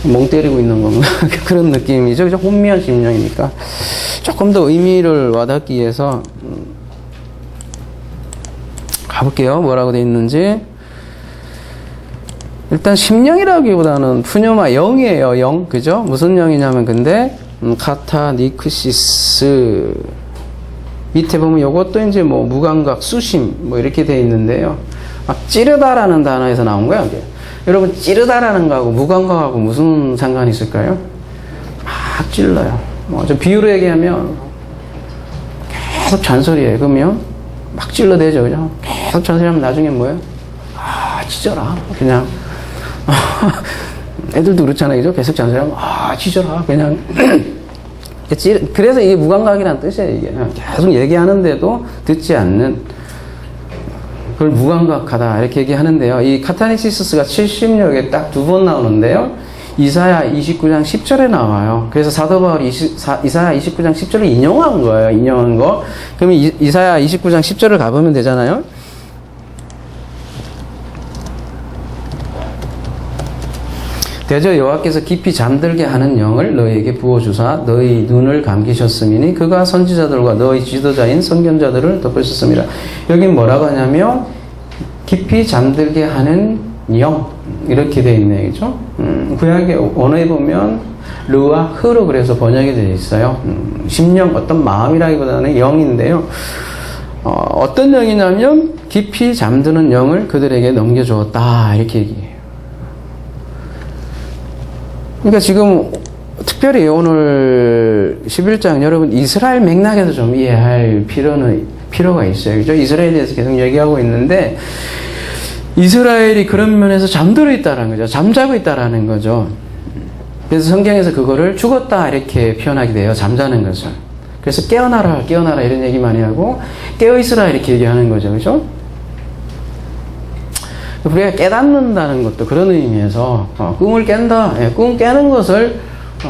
멍 때리고 있는 건가? 그런 느낌이죠. 그죠? 혼미한 심령이니까. 조금 더 의미를 와닿기 위해서 가볼게요. 뭐라고 되어 있는지. 일단 심령이라기보다는 푸뉴마 영이에요. 영. 그죠? 무슨 영이냐면 근데 카타니크시스 밑에 보면 요것도 이제 무감각, 수심 이렇게 되어 있는데요. 막 찌르다라는 단어에서 나온 거예요. 이게. 여러분 찌르다라는 거하고 무감각하고 무슨 상관이 있을까요? 막 찔러요. 좀 비유로 얘기하면 계속 잔소리해요. 그러면 막 찔러대죠. 그죠? 계속 잔소리하면 나중에 뭐예요? 찢어라. 그냥 애들도 그렇잖아요. 그죠? 계속 잔소리하면 찢어라. 그냥 그래서 이게 무감각이라는 뜻이에요. 이게 계속 얘기하는데도 듣지 않는 그걸 무감각하다 이렇게 얘기하는데요. 이 카타니시스가 70역에 딱 2번 나오는데요. 이사야 29장 10절에 나와요. 그래서 사도 바울이 이사야 29장 10절을 인용한 거예요. 인용한 거. 그러면 이사야 29장 10절을 가보면 되잖아요. 대저 여호와께서 깊이 잠들게 하는 영을 너희에게 부어주사 너희 눈을 감기셨음이니 그가 선지자들과 너희 지도자인 선견자들을 덮으셨습니다. 여긴 뭐라고 하냐면 깊이 잠들게 하는 영 이렇게 되어 있네요. 그죠? 구약의 언어에 보면 르와 흐로 그래서 번역이 되어 있어요. 심령 어떤 마음이라기보다는 영인데요. 어떤 영이냐면 깊이 잠드는 영을 그들에게 넘겨주었다 이렇게 얘기해요. 그러니까 지금 특별히 오늘 11장 여러분 이스라엘 맥락에서 좀 이해할 필요가 있어요. 그죠? 이스라엘에 대해서 계속 얘기하고 있는데 이스라엘이 그런 면에서 잠들어 있다라는 거죠. 잠자고 있다라는 거죠. 그래서 성경에서 그거를 죽었다 이렇게 표현하게 돼요. 잠자는 것을. 그래서 깨어나라 이런 얘기 많이 하고 깨어있으라 이렇게 얘기하는 거죠. 그죠? 우리가 깨닫는다는 것도 그런 의미에서 꿈을 깬다. 꿈 깨는 것을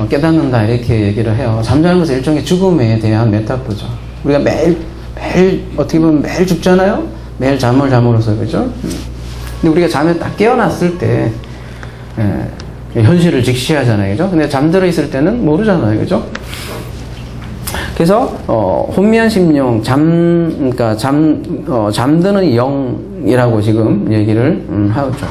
깨닫는다 이렇게 얘기를 해요. 잠자는 것은 일종의 죽음에 대한 메타포죠. 우리가 매일 어떻게 보면 매일 죽잖아요. 매일 잠을 잠으로써. 그죠? 근데 우리가 잠에 딱 깨어났을 때 현실을 직시하잖아요. 그죠? 근데 잠들어 있을 때는 모르잖아요. 그죠? 그래서 혼미한 심령, 그러니까 잠드는 영이라고 지금 얘기를 하죠.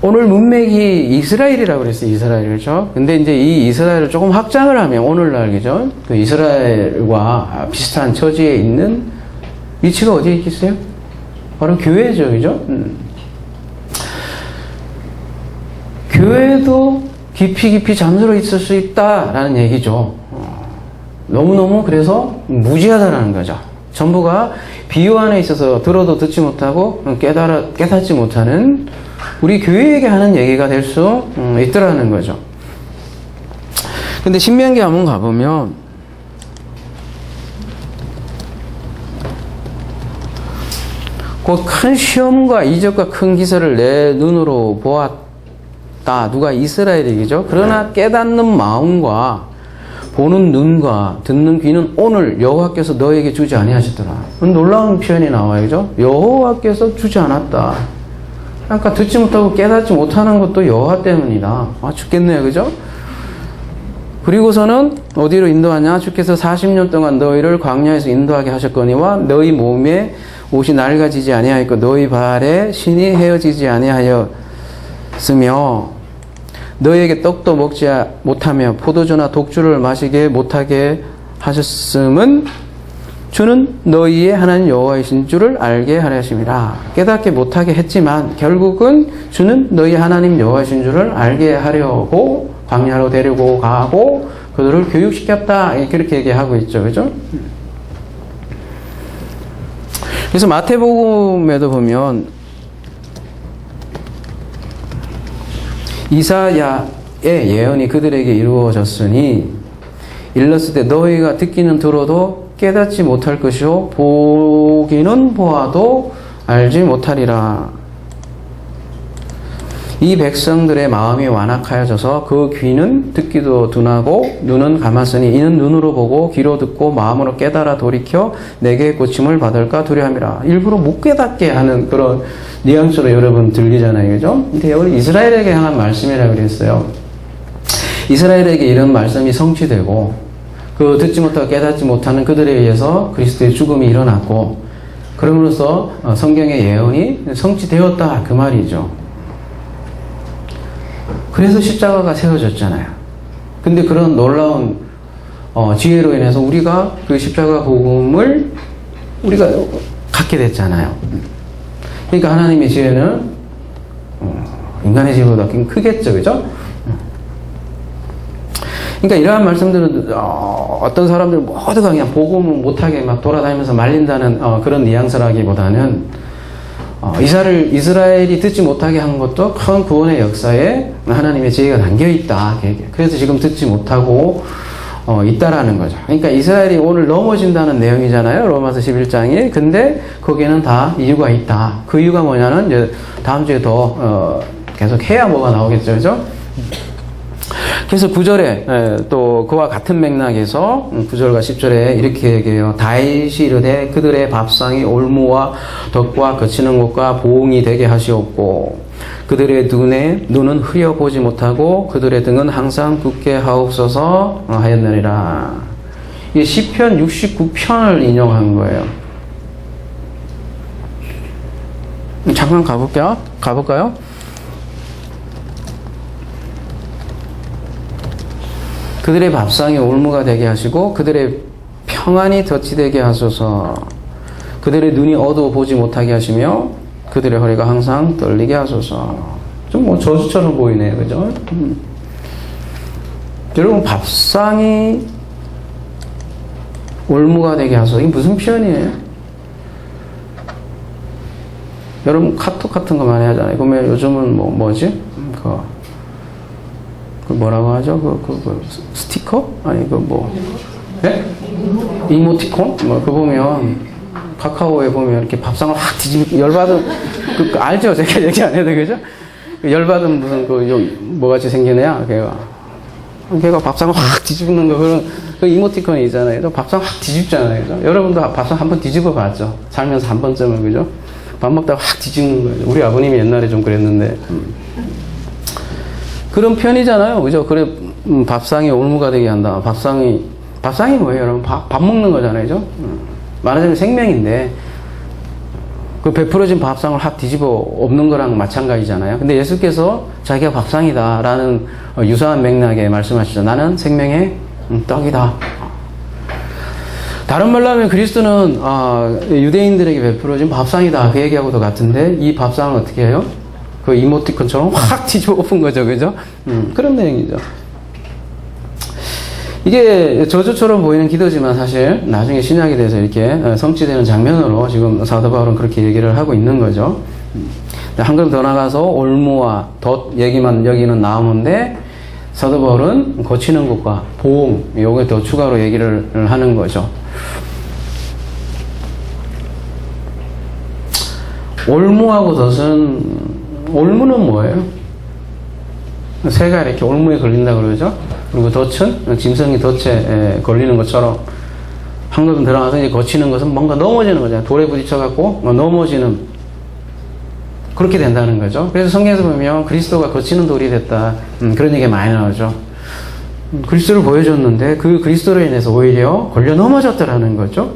오늘 문맥이 이스라엘이라고 그랬어요. 이스라엘. 그죠? 근데 이제 이 이스라엘을 조금 확장을 하면 오늘날, 그죠? 그 이스라엘과 비슷한 처지에 있는 위치가 어디에 있겠어요? 바로 교회죠. 그죠? 교회도 깊이 잠들어 있을 수 있다라는 얘기죠. 너무너무 그래서 무지하다라는 거죠. 전부가 비유 안에 있어서 들어도 듣지 못하고 깨닫지 못하는 우리 교회에게 하는 얘기가 될 수 있더라는 거죠. 근데 신명기 한번 가보면 곧 큰 시험과 이적과 큰 기사를 내 눈으로 보았다. 누가 이스라엘이죠. 그러나 깨닫는 마음과 보는 눈과 듣는 귀는 오늘 여호와께서 너에게 주지 아니하시더라. 놀라운 표현이 나와요. 그죠? 여호와께서 주지 않았다. 그러니까 듣지 못하고 깨닫지 못하는 것도 여호와 때문이다. 죽겠네요. 그죠? 그리고서는 어디로 인도하냐? 주께서 40년 동안 너희를 광야에서 인도하게 하셨거니와 너희 몸에 옷이 낡아지지 아니하였고 너희 발에 신이 헤어지지 아니하였으며 너희에게 떡도 먹지 못하며 포도주나 독주를 마시게 못하게 하셨음은 주는 너희의 하나님 여호와이신 줄을 알게 하려 하심이라. 깨닫게 못하게 했지만 결국은 주는 너희 하나님 여호와이신 줄을 알게 하려고 광야로 데리고 가고 그들을 교육시켰다. 그렇게 얘기하고 있죠. 그죠? 그래서 마태복음에도 보면 이사야의 예언이 그들에게 이루어졌으니 일렀을 때 너희가 듣기는 들어도 깨닫지 못할 것이요 보기는 보아도 알지 못하리라. 이 백성들의 마음이 완악하여져서 그 귀는 듣기도 둔하고 눈은 감았으니 이는 눈으로 보고 귀로 듣고 마음으로 깨달아 돌이켜 내게 고침을 받을까 두려움이라. 일부러 못 깨닫게 하는 그런 뉘앙스로 여러분 들리잖아요. 그죠? 근데 여기 이스라엘에게 향한 말씀이라고 그랬어요. 이스라엘에게 이런 말씀이 성취되고 그 듣지 못하고 깨닫지 못하는 그들에 의해서 그리스도의 죽음이 일어났고 그럼으로써 성경의 예언이 성취되었다 그 말이죠. 그래서 십자가가 세워졌잖아요. 근데 그런 놀라운 지혜로 인해서 우리가 그 십자가 복음을 우리가 갖게 됐잖아요. 그러니까 하나님의 지혜는 인간의 지혜보다 크겠죠. 그죠? 그러니까 이러한 말씀들은 어떤 사람들 모두가 그냥 복음을 못하게 막 돌아다니면서 말린다는 그런 뉘앙스라기보다는 이스라엘이 듣지 못하게 한 것도 큰 구원의 역사에 하나님의 지혜가 담겨있다. 그래서 지금 듣지 못하고 있다라는 거죠. 그러니까 이스라엘이 오늘 넘어진다는 내용이잖아요. 로마서 11장이. 근데 거기에는 다 이유가 있다. 그 이유가 뭐냐는 이제 다음 주에 더 계속 해야 뭐가 나오겠죠. 그죠? 그래서 9절에 또 그와 같은 맥락에서 9절과 10절에 이렇게 얘기해요. 다윗이 이르되 그들의 밥상이 올무와 덕과 거치는 것과 보응이 되게 하시옵고 그들의 눈은 흐려 보지 못하고 그들의 등은 항상 굳게 하옵소서 하였느니라. 이게 시편 69편을 인용한 거예요. 잠깐 가볼까요? 그들의 밥상이 올무가 되게 하시고 그들의 평안이 덫이 되게 하소서. 그들의 눈이 어두워 보지 못하게 하시며 그들의 허리가 항상 떨리게 하소서. 좀 뭐 저주처럼 보이네요. 그죠? 여러분, 밥상이 올무가 되게 하소서. 이게 무슨 표현이에요? 여러분, 카톡 같은 거 많이 하잖아요. 그러면 요즘은 뭐지? 그 뭐라고 하죠? 스티커? 아니, 네? 이모티콘? 그 보면, 카카오에 보면 이렇게 밥상을 확 열받은, 알죠? 제가 얘기 안 해도, 그죠? 열받은 무슨 뭐같이 생긴 애야, 걔가 밥상을 확 뒤집는 거, 그런, 그 이모티콘이 있잖아요. 밥상 확 뒤집잖아요. 그죠? 여러분도 밥상 한번 뒤집어 봤죠? 살면서 한 번쯤은, 그죠? 밥 먹다가 확 뒤집는 거예요. 우리 아버님이 옛날에 좀 그랬는데. 그런 편이잖아요. 그죠? 그래, 밥상이 올무가 되게 한다. 밥상이 뭐예요, 여러분? 밥 먹는 거잖아요. 그죠? 말하자면 생명인데, 그 베풀어진 밥상을 확 뒤집어 엎는 거랑 마찬가지잖아요. 근데 예수께서 자기가 밥상이다라는 유사한 맥락에 말씀하시죠. 나는 생명의 떡이다. 다른 말로 하면 그리스도는 유대인들에게 베풀어진 밥상이다. 그 얘기하고도 같은데 이 밥상은 어떻게 해요? 그 이모티콘처럼 확 뒤집어 엎은 거죠. 그죠? 그런 내용이죠. 이게 저주처럼 보이는 기도지만 사실 나중에 신약에 대해서 이렇게 성취되는 장면으로 지금 사도 바울은 그렇게 얘기를 하고 있는 거죠. 한 걸음 더 나가서 올무와 덫 얘기만 여기는 나오는데 사도 바울은 고치는 것과 보험 요게 더 추가로 얘기를 하는 거죠. 올무하고 덫은, 올무는 뭐예요? 새가 이렇게 올무에 걸린다 그러죠. 그리고 덫은 짐승이 덫에 걸리는 것처럼 한 걸음 들어가서 이제 거치는 것은 뭔가 넘어지는 거잖아요. 돌에 부딪혀갖고 넘어지는, 그렇게 된다는 거죠. 그래서 성경에서 보면 그리스도가 거치는 돌이 됐다. 그런 얘기가 많이 나오죠. 그리스도를 보여줬는데 그 그리스도로 인해서 오히려 걸려 넘어졌다라는 거죠.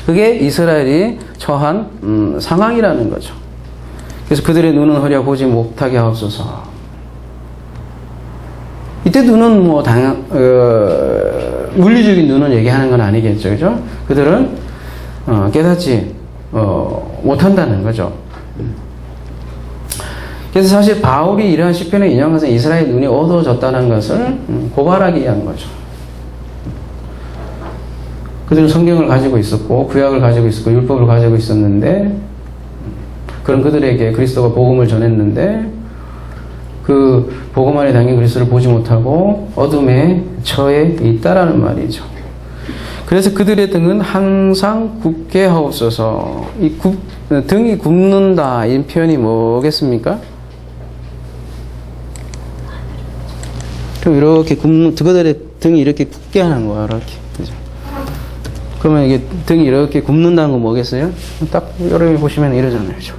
그게 이스라엘이 처한 상황이라는 거죠. 그래서 그들의 눈은 허려 보지 못하게 하옵소서. 이때 눈은 물리적인 눈을 얘기하는 건 아니겠죠. 그죠? 그들은 깨닫지 못한다는 거죠. 그래서 사실 바울이 이러한 시편을 인용한 것은 이스라엘 눈이 어두워졌다는 것을 고발하기 위한 거죠. 그들은 성경을 가지고 있었고 구약을 가지고 있었고 율법을 가지고 있었는데 그런 그들에게 그리스도가 복음을 전했는데 그 복음 안에 담긴 그리스도를 보지 못하고 어둠에 처해 있다라는 말이죠. 그래서 그들의 등은 항상 굽게 하옵소서. 등이 굽는다 이 표현이 뭐겠습니까? 이렇게 그들의 등이 이렇게 굽게 하는 거야, 이렇게. 그죠? 그러면 이게 등이 이렇게 굽는다는 건 뭐겠어요? 딱 여러분이 보시면 이러잖아요, 그죠?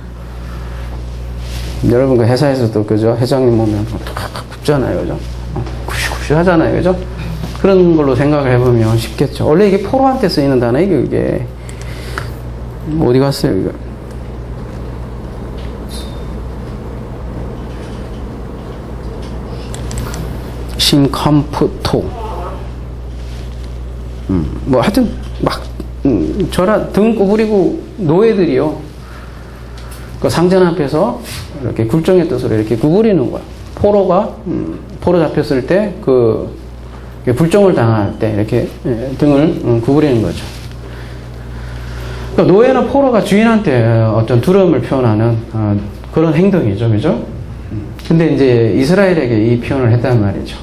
여러분 그 회사에서도 그죠? 회장님 보면 탁 굽잖아요, 그죠? 굽시굽시 하잖아요, 그죠? 그런 걸로 생각을 해보면 쉽겠죠. 원래 이게 포로한테 쓰이는 단어예요, 이게. 어디 갔어요, 이거? 심컴프토. 뭐 하여튼 저라 등 구부리고 노예들이요. 그 상전 앞에서 이렇게 굴종의 뜻으로 이렇게 구부리는 거야. 포로가 포로 잡혔을 때 불종을 당할 때 이렇게 등을 구부리는 거죠. 그러니까 노예나 포로가 주인한테 어떤 두려움을 표현하는 그런 행동이죠, 그죠? 근데 이제 이스라엘에게 이 표현을 했단 말이죠.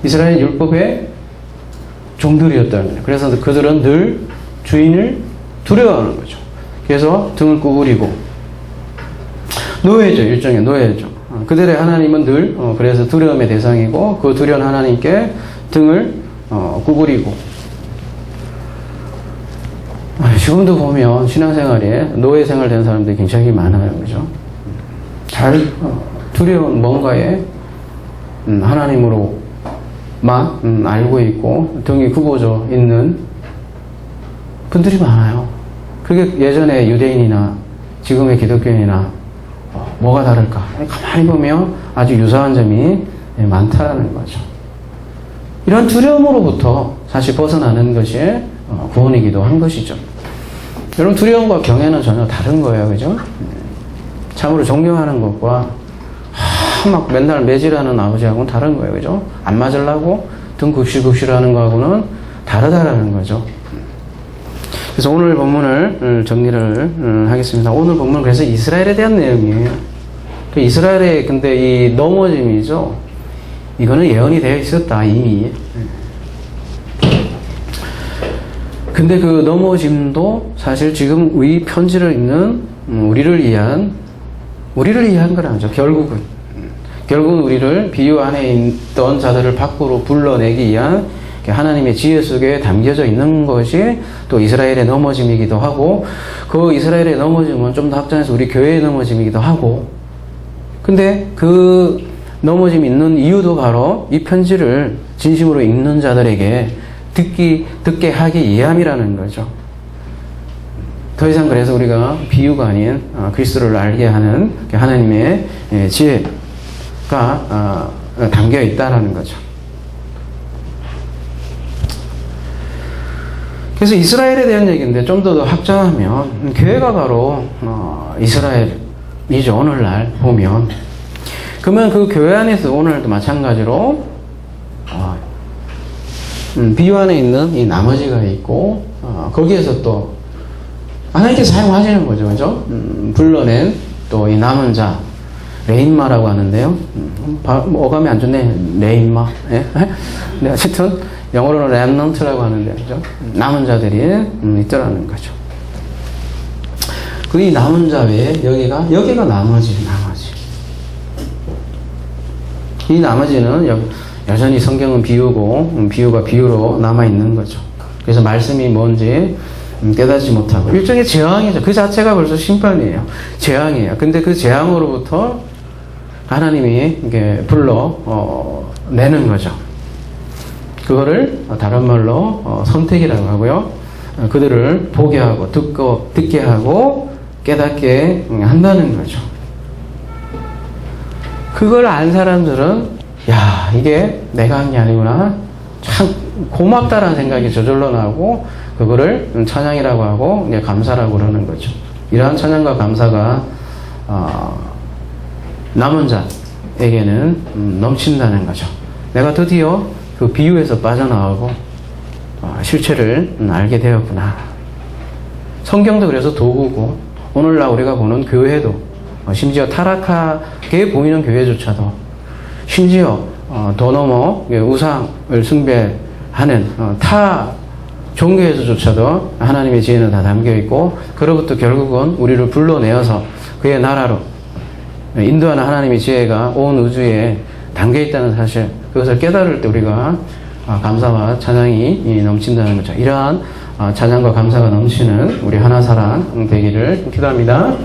이스라엘 율법의 종들이었다는 거예요. 그래서 그들은 늘 주인을 두려워하는 거죠. 그래서 등을 구부리고 노예죠, 일종의 노예죠. 그들의 하나님은 늘 그래서 두려움의 대상이고 그 두려운 하나님께 등을 구부리고 지금도 보면 신앙생활에 노예 생활 된 사람들이 굉장히 많아요, 그죠? 잘 두려운 뭔가에 하나님으로만 알고 있고 등이 굽어져 있는 분들이 많아요. 그게 예전에 유대인이나 지금의 기독교인이나 뭐가 다를까? 가만히 보면 아주 유사한 점이 많다는 거죠. 이런 두려움으로부터 사실 벗어나는 것이 구원이기도 한 것이죠. 여러분 두려움과 경외는 전혀 다른 거예요, 그죠? 참으로 존경하는 것과 막 맨날 매질하는 아버지하고는 다른 거예요. 그죠? 안 맞으려고 등 굽실굽실하는 거하고는 다르다라는 거죠. 그래서 오늘 본문을 정리를 하겠습니다. 오늘 본문은 그래서 이스라엘에 대한 내용이에요. 그 이스라엘의 근데 이 넘어짐이죠. 이거는 예언이 되어 있었다, 이미. 근데 그 넘어짐도 사실 지금 이 편지를 읽는 우리를 위한 거라죠. 결국은 우리를 비유 안에 있던 자들을 밖으로 불러내기 위한 하나님의 지혜 속에 담겨져 있는 것이 또 이스라엘의 넘어짐이기도 하고, 그 이스라엘의 넘어짐은 좀 더 확장해서 우리 교회의 넘어짐이기도 하고, 근데 그 넘어짐이 있는 이유도 바로 이 편지를 진심으로 읽는 자들에게 듣게 하기 위함이라는 거죠. 더 이상 그래서 우리가 비유가 아닌 그리스도를 알게 하는 하나님의 지혜가 담겨 있다라는 거죠. 그래서 이스라엘에 대한 얘기인데 좀 더 확장하면 교회가 바로 이스라엘이죠. 오늘날 보면. 그러면 그 교회 안에서 오늘도 마찬가지로 비유 안에 있는 이 나머지가 있고 거기에서 또 하나님께서 사용하시는 거죠. 그죠? 불러낸 또 이 남은 자 레인마라고 하는데요. 어감이 안 좋네. 레인마. 예? 네, 어쨌든 영어로는 렘넌트라고 하는데, 그죠? 남은 자들이 있더라는 거죠. 그 이 남은 자 외에 여기가 나머지. 이 나머지는 여전히 성경은 비유고, 비유가 비유로 남아있는 거죠. 그래서 말씀이 뭔지 깨닫지 못하고, 일종의 재앙이죠. 그 자체가 벌써 심판이에요. 재앙이에요. 근데 그 재앙으로부터 하나님이 이게 내는 거죠. 그거를 다른 말로 선택이라고 하고요. 그들을 보게 하고 듣게 하고 깨닫게 한다는 거죠. 그걸 안 사람들은 야, 이게 내가 한 게 아니구나. 참 고맙다라는 생각이 저절로 나고 그거를 찬양이라고 하고 이제 감사라고 그러는 거죠. 이러한 찬양과 감사가 남은 자에게는 넘친다는 거죠. 내가 드디어 그 비유에서 빠져나오고 실체를 알게 되었구나. 성경도 그래서 도구고, 오늘날 우리가 보는 교회도 심지어 타락하게 보이는 교회조차도, 심지어 더 넘어 우상을 숭배하는 타 종교에서조차도 하나님의 지혜는 다 담겨있고, 그로부터 결국은 우리를 불러내어서 그의 나라로 인도하는 하나님의 지혜가 온 우주에 담겨있다는 사실, 그것을 깨달을 때 우리가 감사와 찬양이 넘친다는 거죠. 이러한 찬양과 감사가 넘치는 우리 하나사랑 되기를 기도합니다.